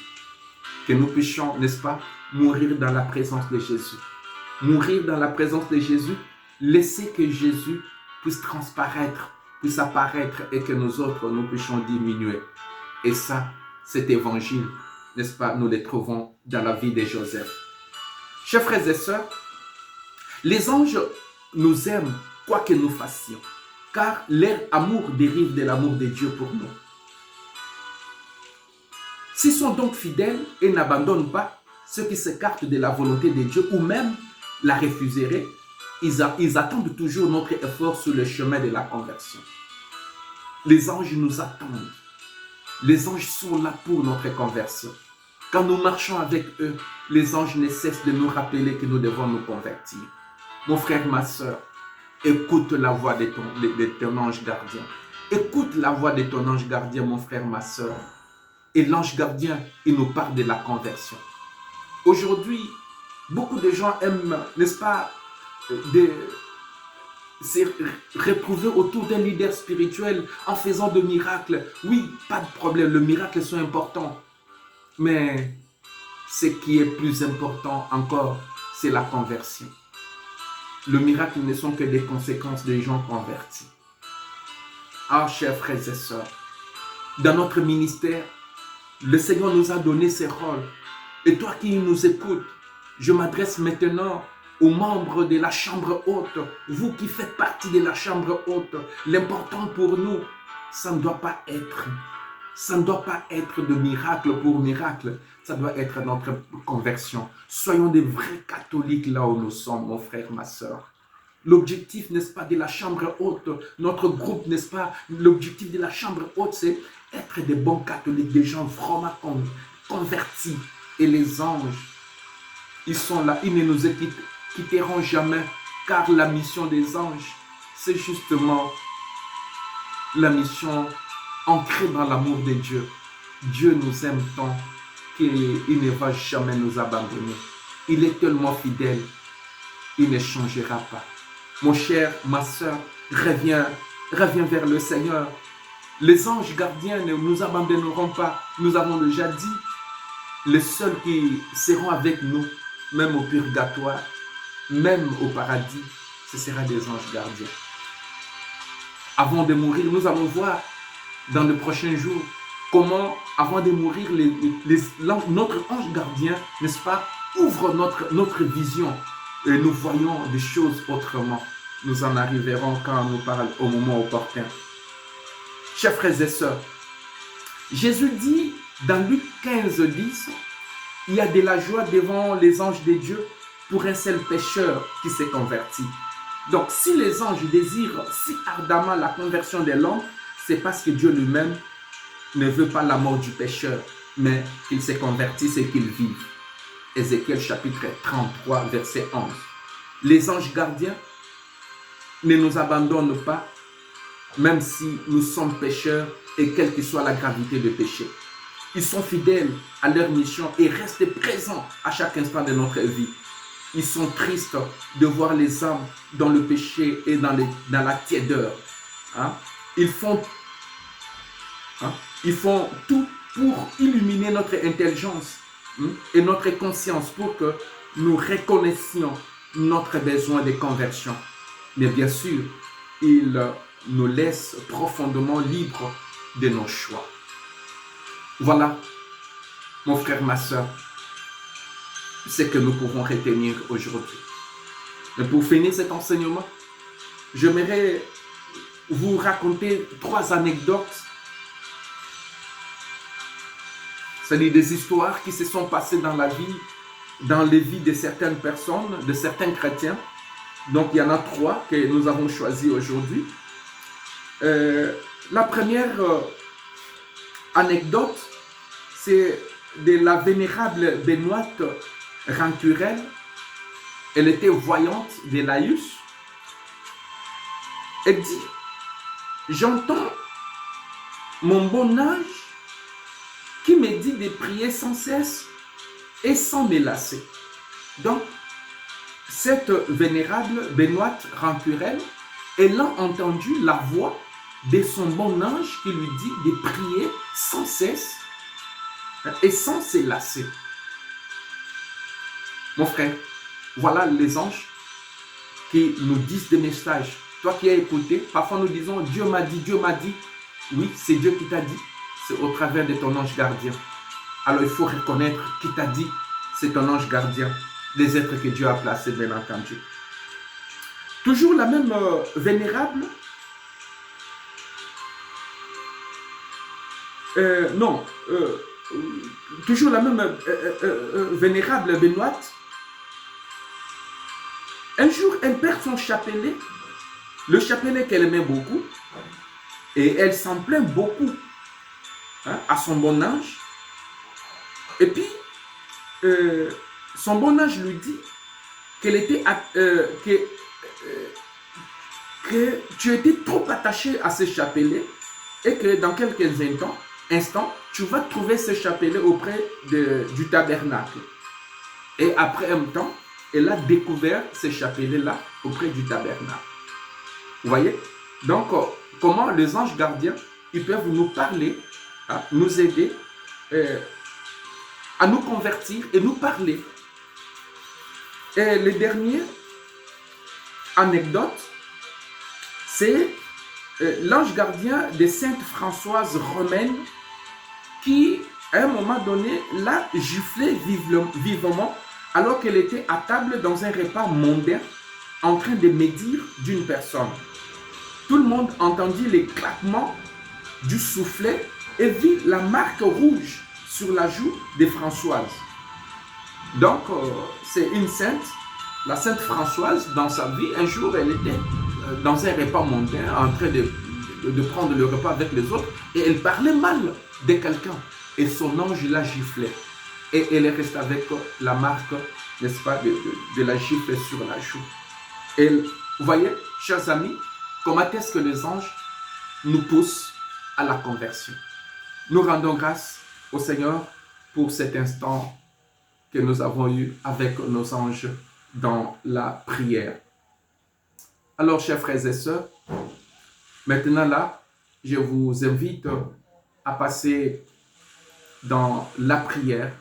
Que nous puissions, n'est-ce pas, mourir dans la présence de Jésus. Mourir dans la présence de Jésus, laisser que Jésus puisse transparaître, puisse apparaître et que nous autres, nous puissions diminuer. Et ça, cet évangile, n'est-ce pas, nous les trouvons dans la vie de Joseph. Chers frères et sœurs, les anges nous aiment quoi que nous fassions, car leur amour dérive de l'amour de Dieu pour nous. S'ils sont donc fidèles et n'abandonnent pas ceux qui s'écartent de la volonté de Dieu ou même la refuseraient, ils attendent toujours notre effort sur le chemin de la conversion. Les anges nous attendent. Les anges sont là pour notre conversion. Quand nous marchons avec eux, les anges ne cessent de nous rappeler que nous devons nous convertir. Mon frère, ma soeur, écoute la voix de ton ange gardien. Écoute la voix de ton ange gardien, mon frère, ma soeur. Et l'ange gardien, il nous parle de la conversion. Aujourd'hui, beaucoup de gens aiment, n'est-ce pas, se retrouver autour d'un leader spirituel en faisant de miracles. Oui, pas de problème, les miracles sont importants. Mais ce qui est plus important encore, c'est la conversion. Le miracle ne sont que des conséquences des gens convertis. Ah, chers frères et sœurs, dans notre ministère, le Seigneur nous a donné ses rôles. Et toi qui nous écoutes, je m'adresse maintenant aux membres de la chambre haute. Vous qui faites partie de la chambre haute, l'important pour nous, ça ne doit pas être de miracle pour miracle. Ça doit être notre conversion. Soyons des vrais catholiques là où nous sommes, mon frère, ma soeur. L'objectif, n'est-ce pas, de la chambre haute, notre groupe, n'est-ce pas, l'objectif de la chambre haute, c'est être des bons catholiques, des gens vraiment convertis. Et les anges, ils sont là, ils ne nous quitteront jamais, car la mission des anges, c'est justement la mission ancrée dans l'amour de Dieu. Dieu nous aime tant qu'il ne va jamais nous abandonner. Il est tellement fidèle, il ne changera pas. Mon cher, ma soeur, reviens vers le Seigneur. Les anges gardiens ne nous abandonneront pas. Nous avons déjà dit, les seuls qui seront avec nous, même au purgatoire, même au paradis, ce sera des anges gardiens. Avant de mourir, nous allons voir dans les prochains jours comment, avant de mourir, notre ange gardien, n'est-ce pas, ouvre notre vision et nous voyons des choses autrement. Nous en arriverons quand on nous parle au moment opportun. Chers frères et sœurs, Jésus dit dans Luc 15, 10, il y a de la joie devant les anges de Dieu pour un seul pécheur qui s'est converti. Donc, si les anges désirent si ardemment la conversion de l'homme, c'est parce que Dieu lui-même ne veut pas la mort du pécheur, mais qu'il se convertisse et qu'il vive. Ézéchiel chapitre 33, verset 11. Les anges gardiens ne nous abandonnent pas, même si nous sommes pécheurs et quelle que soit la gravité du péché. Ils sont fidèles à leur mission et restent présents à chaque instant de notre vie. Ils sont tristes de voir les âmes dans le péché et dans la tiédeur. Hein? Ils font tout pour illuminer notre intelligence et notre conscience pour que nous reconnaissions notre besoin de conversion. Mais bien sûr, ils nous laissent profondément libres de nos choix. Voilà, mon frère, ma soeur, ce que nous pouvons retenir aujourd'hui. Et pour finir cet enseignement, j'aimerais vous raconter 3 anecdotes. C'est-à-dire des histoires qui se sont passées dans les vies de certaines personnes, de certains chrétiens. Donc, il y en a 3 que nous avons choisis aujourd'hui. La première anecdote, c'est de la vénérable Benoîte Rancurel. Elle était voyante de Laïus. Elle dit, j'entends mon bon âge qui me dit de prier sans cesse et sans me lasser. Donc, cette vénérable Benoîte Rancurel, elle a entendu la voix de son bon ange qui lui dit de prier sans cesse et sans se lasser. Mon frère, voilà les anges qui nous disent des messages. Toi qui as écouté, parfois nous disons Dieu m'a dit, Dieu m'a dit. Oui, c'est Dieu qui t'a dit. C'est au travers de ton ange gardien. Alors il faut reconnaître qui t'a dit, c'est ton ange gardien, des êtres que Dieu a placés, bien entendu. Toujours la même vénérable. Toujours la même vénérable Benoîte. Un jour, elle perd son chapelet, le chapelet qu'elle aimait beaucoup, et elle s'en plaint beaucoup à son bon ange. Et puis, son bon ange lui dit qu'elle était, que tu étais trop attaché à ce chapelet et que dans quelques instants, tu vas trouver ce chapelet auprès du tabernacle. Et après un temps, elle a découvert ce chapelet-là auprès du tabernacle. Vous voyez? Donc, comment les anges gardiens, ils peuvent nous parler, nous aider à nous convertir et nous parler. Et le dernier anecdote, c'est l'ange gardien de Sainte Françoise Romaine qui, à un moment donné, l'a giflé vivement alors qu'elle était à table dans un repas mondain en train de médire d'une personne. Tout le monde entendit les claquements du soufflet et vit la marque rouge sur la joue de Françoise. Donc, c'est une sainte, la sainte Françoise, dans sa vie, un jour, elle était dans un repas mondain en train de prendre le repas avec les autres et elle parlait mal de quelqu'un et son ange la giflait. Et elle est restée avec la marque, n'est-ce pas, de la gifle sur la joue. Et vous voyez, chers amis, comment est-ce que les anges nous poussent à la conversion. Nous rendons grâce au Seigneur pour cet instant que nous avons eu avec nos anges dans la prière. Alors, chers frères et sœurs, maintenant là, je vous invite à passer dans la prière.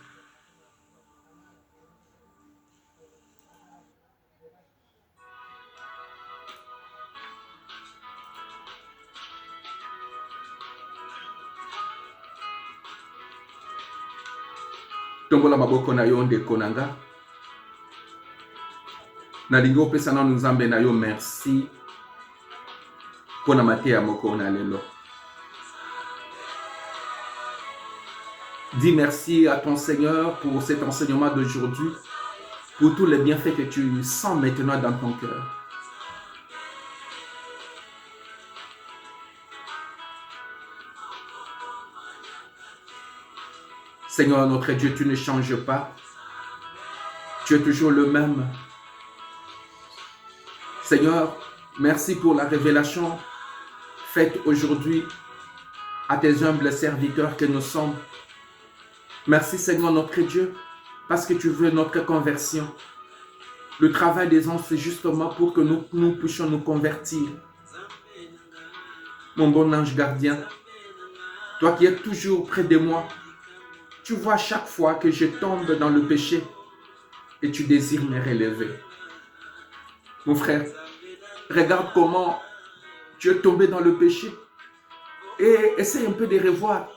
Tombola maboko na yo ndeko nanga. Nalingi opesa na nzambe na yo merci pona mateya moko na lelo. Dis merci à ton Seigneur pour cet enseignement d'aujourd'hui, pour tous les bienfaits que tu sens maintenant dans ton cœur. Seigneur notre Dieu, tu ne changes pas. Tu es toujours le même. Seigneur, merci pour la révélation faite aujourd'hui à tes humbles serviteurs que nous sommes Merci Seigneur notre Dieu, parce que tu veux notre conversion. Le travail des anges, c'est justement pour que nous puissions nous convertir. Mon bon ange gardien, toi qui es toujours près de moi, tu vois chaque fois que je tombe dans le péché et tu désires me relever. Mon frère, regarde comment tu es tombé dans le péché et essaye un peu de revoir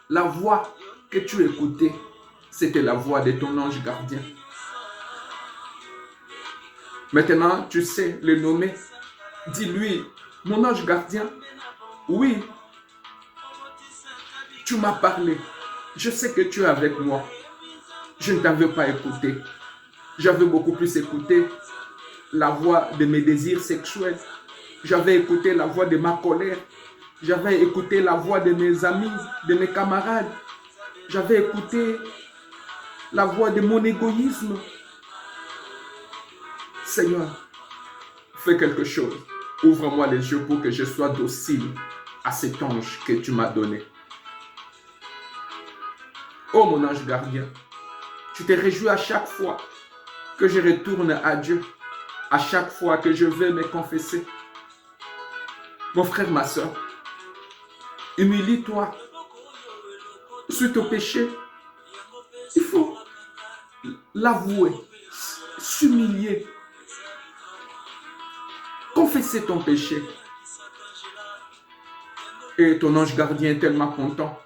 la voix que tu écoutais. C'était la voix de ton ange gardien. Maintenant, tu sais le nommer. Dis-lui, mon ange gardien, oui, tu m'as parlé. Je sais que tu es avec moi. Je ne t'avais pas écouté. J'avais beaucoup plus écouté la voix de mes désirs sexuels. J'avais écouté la voix de ma colère. J'avais écouté la voix de mes amis, de mes camarades. J'avais écouté la voix de mon égoïsme. Seigneur, fais quelque chose. Ouvre-moi les yeux pour que je sois docile à cet ange que tu m'as donné. Oh mon ange gardien, tu te réjouis à chaque fois que je retourne à Dieu, à chaque fois que je vais me confesser. Mon frère, ma soeur, humilie-toi. Suite au péché, il faut l'avouer, s'humilier, confesser ton péché. Et ton ange gardien est tellement content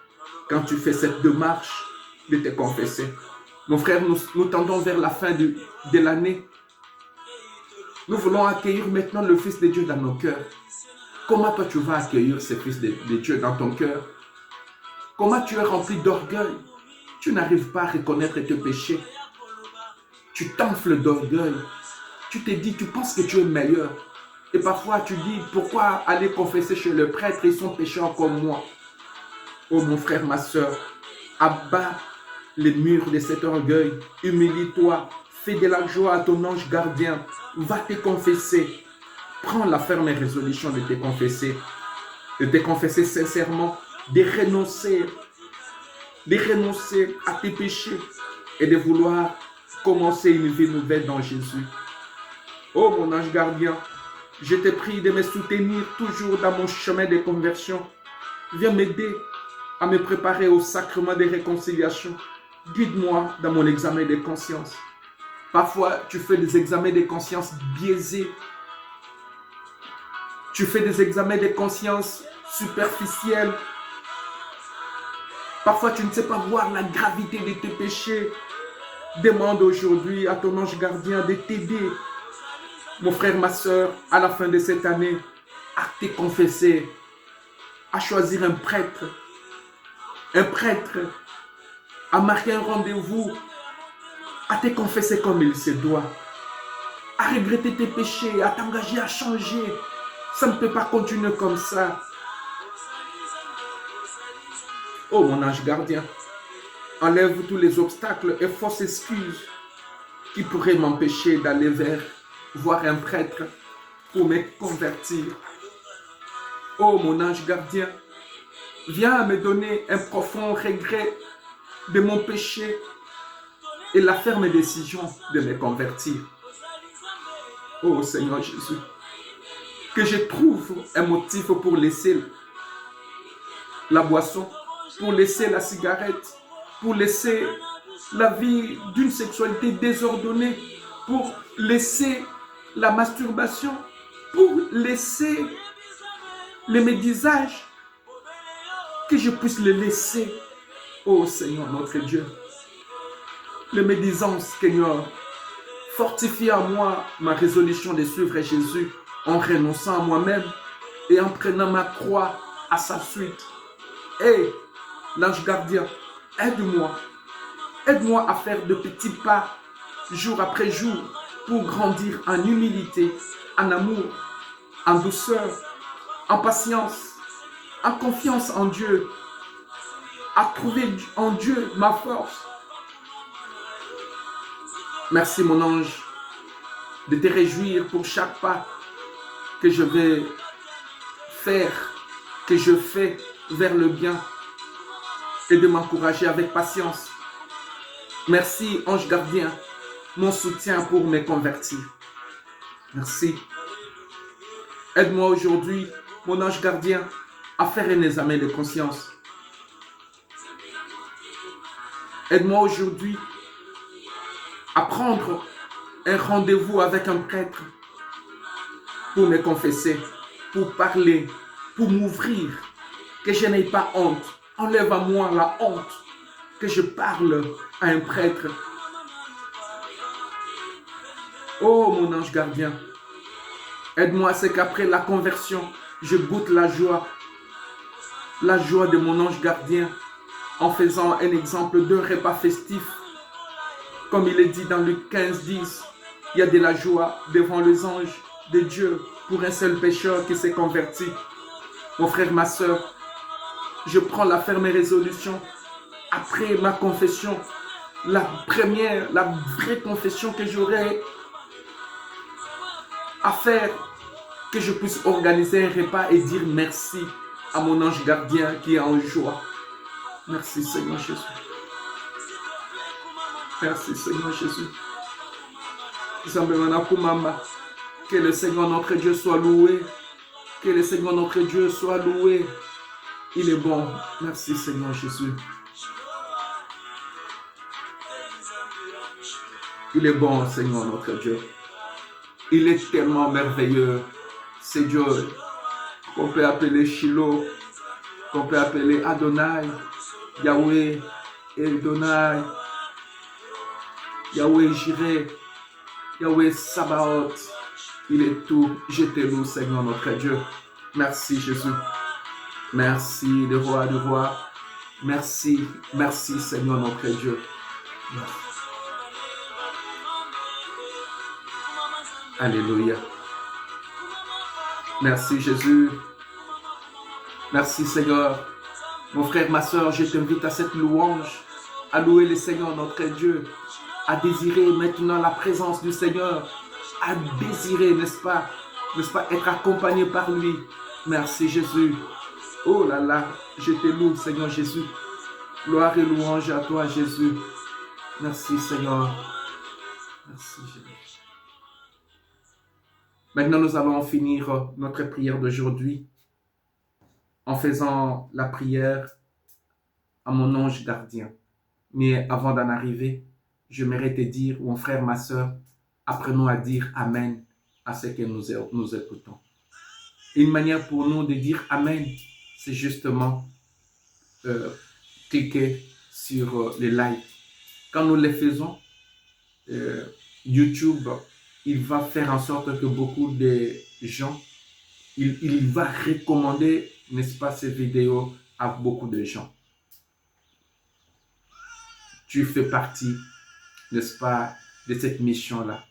quand tu fais cette démarche de te confesser. Mon frère, nous tendons vers la fin de l'année. Nous voulons accueillir maintenant le Fils de Dieu dans nos cœurs. Comment toi tu vas accueillir ce Fils de Dieu dans ton cœur? Comment tu es rempli d'orgueil? Tu n'arrives pas à reconnaître tes péchés. Tu t'enfles d'orgueil. Tu te dis, tu penses que tu es meilleur. Et parfois tu dis, pourquoi aller confesser chez le prêtre? Ils sont pécheurs comme moi. Oh mon frère, ma soeur, abat les murs de cet orgueil. Humilie-toi. Fais de la joie à ton ange gardien. Va te confesser. Prends la ferme résolution de te confesser. De te confesser sincèrement. De renoncer à tes péchés. Et de vouloir commencer une vie nouvelle dans Jésus. Oh mon ange gardien, je te prie de me soutenir toujours dans mon chemin de conversion. Viens m'aider à me préparer au sacrement de réconciliation. Guide-moi dans mon examen de conscience. Parfois, tu fais des examens de conscience biaisés. Tu fais des examens de conscience superficiels. Parfois, tu ne sais pas voir la gravité de tes péchés. Demande aujourd'hui à ton ange gardien de t'aider. Mon frère, ma soeur, à la fin de cette année, à te confesser, à choisir un prêtre, à marquer un rendez-vous, à te confesser comme il se doit, à regretter tes péchés, à t'engager à changer. Ça ne peut pas continuer comme ça. Oh mon ange gardien, enlève tous les obstacles et fausses excuses qui pourraient m'empêcher d'aller voir un prêtre pour me convertir. Oh mon ange gardien, viens me donner un profond regret de mon péché et la ferme décision de me convertir. Oh Seigneur Jésus, que je trouve un motif pour laisser la boisson, pour laisser la cigarette, pour laisser la vie d'une sexualité désordonnée, pour laisser la masturbation, pour laisser le médisage, que je puisse le laisser. Oh Seigneur notre Dieu, le médisance, Seigneur, fortifie à moi ma résolution de suivre Jésus en renonçant à moi-même et en prenant ma croix à sa suite. Et l'ange gardien, aide-moi à faire de petits pas jour après jour pour grandir en humilité, en amour, en douceur, en patience, en confiance en Dieu, à trouver en Dieu ma force. Merci mon ange de te réjouir pour chaque pas que je vais faire, que je fais vers le bien et de m'encourager avec patience Merci, ange gardien, mon soutien pour mes convertis. Merci. Aide-moi aujourd'hui, mon ange gardien, à faire un examen de conscience. Aide-moi aujourd'hui à prendre un rendez-vous avec un prêtre pour me confesser, pour parler, pour m'ouvrir, que je n'aie pas honte. Enlève à moi la honte, que je parle à un prêtre. Oh mon ange gardien, aide-moi à ce qu'après la conversion, je goûte la joie de mon ange gardien, en faisant un exemple d'un repas festif. Comme il est dit dans Luc 15:10, il y a de la joie devant les anges de Dieu pour un seul pécheur qui s'est converti. Mon frère, ma soeur, je prends la ferme résolution, après ma confession, la vraie confession que j'aurai à faire, que je puisse organiser un repas et dire merci à mon ange gardien qui est en joie. Merci Seigneur Jésus. Merci Seigneur Jésus. Que le Seigneur notre Dieu soit loué. Que le Seigneur notre Dieu soit loué. Il est bon. Merci Seigneur Jésus. Il est bon Seigneur notre Dieu. Il est tellement merveilleux. C'est Dieu qu'on peut appeler Shiloh, qu'on peut appeler Adonai, Yahweh, Eldonai, Yahweh Jireh, Yahweh Sabaoth. Il est tout. Je te loue, Seigneur notre Dieu. Merci, Jésus. Merci, le roi du roi. Merci, merci, Seigneur notre Dieu. Merci. Alléluia. Merci, Jésus. Merci, Seigneur. Mon frère, ma soeur, je t'invite à cette louange, à louer le Seigneur notre Dieu, à désirer maintenant la présence du Seigneur, à désirer, n'est-ce pas, être accompagné par lui. Merci Jésus. Oh là là, je te loue Seigneur Jésus. Gloire et louange à toi Jésus. Merci Seigneur. Merci Jésus. Maintenant nous allons finir notre prière d'aujourd'hui en faisant la prière à mon ange gardien. Mais avant d'en arriver, j'aimerais te dire, mon frère, ma soeur, apprenons à dire Amen à ce que nous écoutons. Une manière pour nous de dire Amen, c'est justement cliquer sur les likes. Quand nous les faisons, YouTube, il va faire en sorte que beaucoup de gens, il va recommander, n'est-ce pas, ces vidéos à beaucoup de gens. Tu fais partie, n'est-ce pas, de cette mission-là.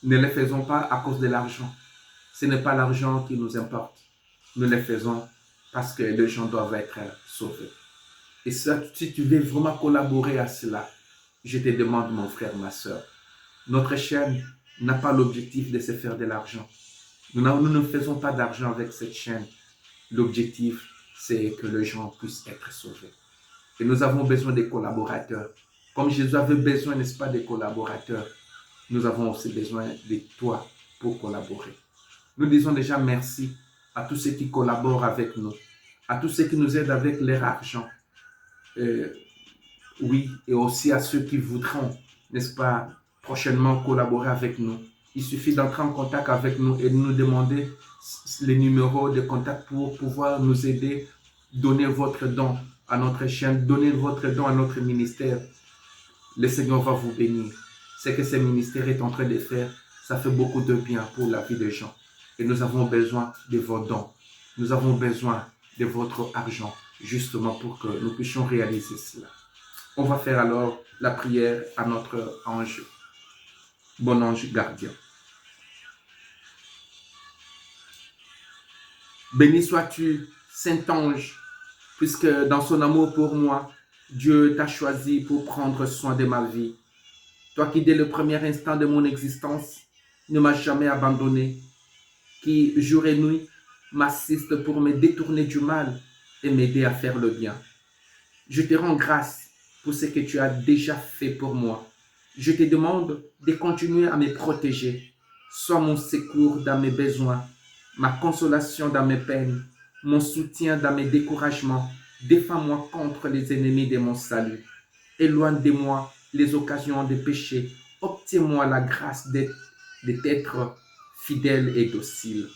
Ne les faisons pas à cause de l'argent. Ce n'est pas l'argent qui nous importe. Nous les faisons parce que les gens doivent être sauvés. Et ça, si tu veux vraiment collaborer à cela, je te demande, mon frère, ma soeur, notre chaîne n'a pas l'objectif de se faire de l'argent. Nous ne faisons pas d'argent avec cette chaîne. L'objectif, c'est que les gens puissent être sauvés. Et nous avons besoin des collaborateurs. Comme Jésus avait besoin, n'est-ce pas, des collaborateurs, nous avons aussi besoin de toi pour collaborer. Nous disons déjà merci à tous ceux qui collaborent avec nous, à tous ceux qui nous aident avec leur argent. Oui, et aussi à ceux qui voudront, n'est-ce pas, prochainement collaborer avec nous. Il suffit d'entrer en contact avec nous et de nous demander les numéros de contact pour pouvoir nous aider, donner votre don à notre chaîne, donner votre don à notre ministère. Le Seigneur va vous bénir. Ce que ce ministère est en train de faire, ça fait beaucoup de bien pour la vie des gens. Et nous avons besoin de vos dons. Nous avons besoin de votre argent, justement pour que nous puissions réaliser cela. On va faire alors la prière à notre ange, bon ange gardien. Béni sois-tu, Saint-Ange, puisque dans son amour pour moi, Dieu t'a choisi pour prendre soin de ma vie. Toi qui, dès le premier instant de mon existence, ne m'as jamais abandonné, qui, jour et nuit, m'assiste pour me détourner du mal et m'aider à faire le bien. Je te rends grâce pour ce que tu as déjà fait pour moi. Je te demande de continuer à me protéger. Sois mon secours dans mes besoins, ma consolation dans mes peines, mon soutien dans mes découragements. Défends-moi contre les ennemis de mon salut. Éloigne de moi les occasions de péché. Obtiens-moi la grâce d'être fidèle et docile.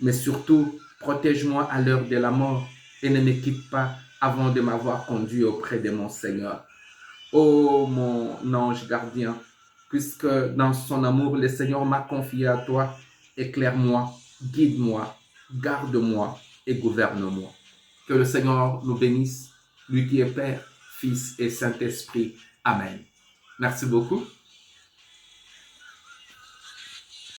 Mais surtout, protège-moi à l'heure de la mort et ne me quitte pas avant de m'avoir conduit auprès de mon Seigneur. Ô mon ange gardien, puisque dans son amour, le Seigneur m'a confié à toi, éclaire-moi, guide-moi, garde-moi et gouverne-moi. Que le Seigneur nous bénisse, lui qui est Père, Fils et Saint-Esprit. Amen. Merci beaucoup.